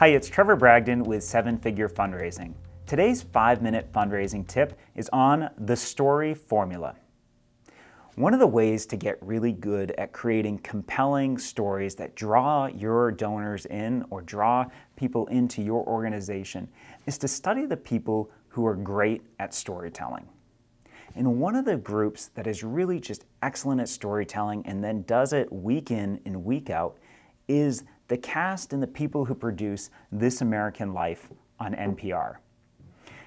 Hi, it's Trevor Bragdon with 7-Figure Fundraising. Today's 5-minute fundraising tip is on the story formula. One of the ways to get really good at creating compelling stories that draw your donors in or draw people into your organization is to study the people who are great at storytelling. And one of the groups that is really just excellent at storytelling and then does it week in and week out is the cast and the people who produce This American Life on NPR.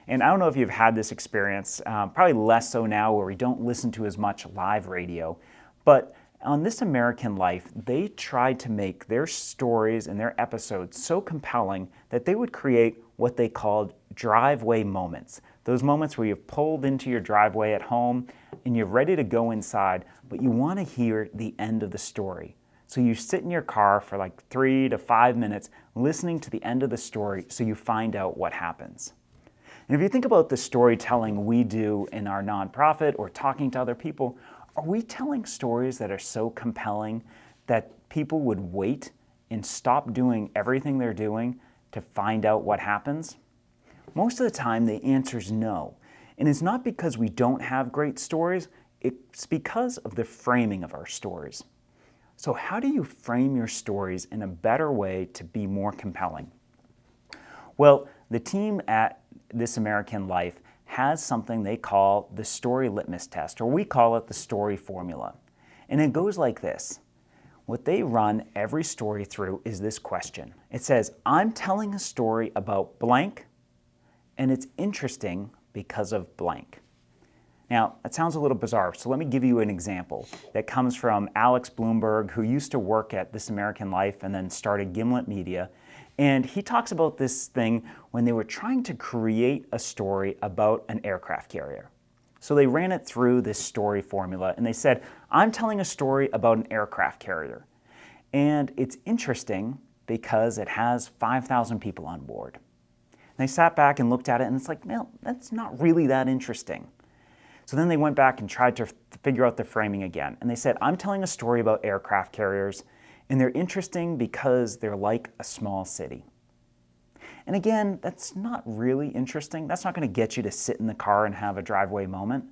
And I don't know if you've had this experience, probably less so now where we don't listen to as much live radio, but on This American Life, they tried to make their stories and their episodes so compelling that they would create what they called driveway moments. Those moments where you've pulled into your driveway at home and you're ready to go inside, but you want to hear the end of the story. So you sit in your car for like 3 to 5 minutes listening to the end of the story so you find out what happens. And if you think about the storytelling we do in our nonprofit or talking to other people, are we telling stories that are so compelling that people would wait and stop doing everything they're doing to find out what happens? Most of the time, the answer is no. And it's not because we don't have great stories, it's because of the framing of our stories. So how do you frame your stories in a better way to be more compelling? Well, the team at This American Life has something they call the story litmus test, or we call it the story formula. And it goes like this. What they run every story through is this question. It says, I'm telling a story about blank, and it's interesting because of blank. Now, that sounds a little bizarre, so let me give you an example that comes from Alex Bloomberg, who used to work at This American Life and then started Gimlet Media. And he talks about this thing when they were trying to create a story about an aircraft carrier. So they ran it through this story formula and they said, I'm telling a story about an aircraft carrier. And it's interesting because it has 5,000 people on board. And they sat back and looked at it and it's like, well, that's not really that interesting. So then they went back and tried to figure out the framing again. And they said, I'm telling a story about aircraft carriers, and they're interesting because they're like a small city. And again, that's not really interesting. That's not going to get you to sit in the car and have a driveway moment.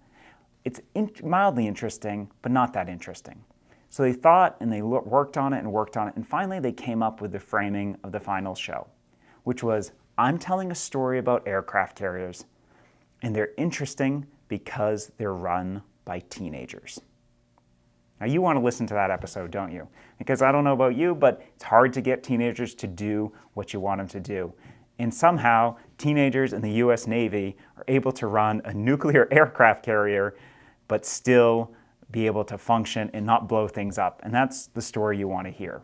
It's mildly interesting, but not that interesting. So they thought and they worked on it, and finally they came up with the framing of the final show, which was, I'm telling a story about aircraft carriers, and they're interesting because they're run by teenagers. Now you want to listen to that episode, don't you? Because I don't know about you, but it's hard to get teenagers to do what you want them to do. And somehow, teenagers in the US Navy are able to run a nuclear aircraft carrier, but still be able to function and not blow things up. And that's the story you want to hear.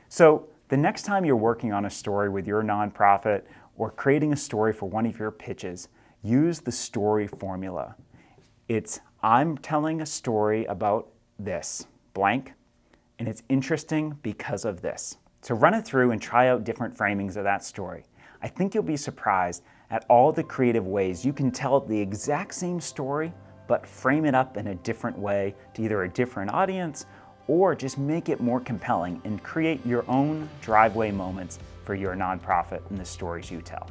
So the next time you're working on a story with your nonprofit or creating a story for one of your pitches, use the story formula. It's, I'm telling a story about this, blank, and it's interesting because of this. So run it through and try out different framings of that story. I think you'll be surprised at all the creative ways you can tell the exact same story, but frame it up in a different way to either a different audience or just make it more compelling and create your own driveway moments for your nonprofit and the stories you tell.